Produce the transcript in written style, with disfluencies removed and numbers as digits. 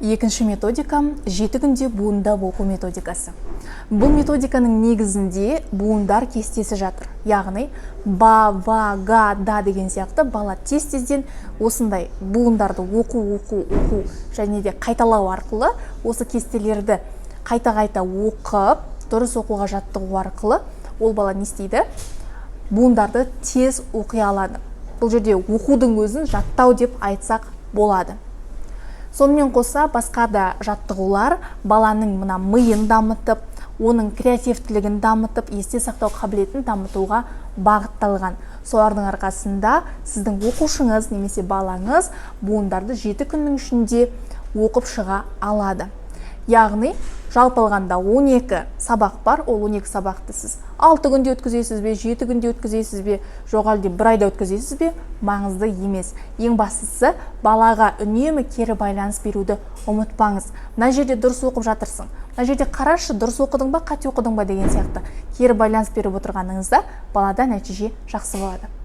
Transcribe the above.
Екінші методика 7 күнде буындап оқу методикасы. Бұл методиканың негізінде буындар кестесі жатыр. Яғни ба, ва, га, да деген сияқты бала тез-тезден осындай буындарды оқу және де қайталау арқылы осы кестелерді қайта-қайта оқып, дұрыс оқуға жаттығу арқылы ол бала не істейді? Буындарды тез оқи алады. Бұл жерде оқудың өзін жаттау деп айтсақ болады. Сонымен қоса басқа да жаттығулар баланың мына миын дамытып, оның креативтілігін дамытып, есте сақтау қабілетін дамытуға бағытталған. Солардың арқасында сіздің оқушыңыз немесе балаңыз буындарды 7 күннің ішінде оқып шыға алады. Яғни жалпы алғанда 12 сабақ бар, ол 12 сабақты сіз 6 күнде өткізесіз бе, 7 күнде өткізесіз бе, жоқ әлде 1 айда өткізесіз бе, маңызды емес. Ең бастысы балаға үнемі кері байланыс беруді ұмытпаңыз. Мына жерде дұрыс оқып жатырсың, мына жерде қарашы, дұрыс оқыдың ба, қате оқыдың ба деген сияқты кері байланыс беріп отырғаныңызда балада нәтиже жақсы болады.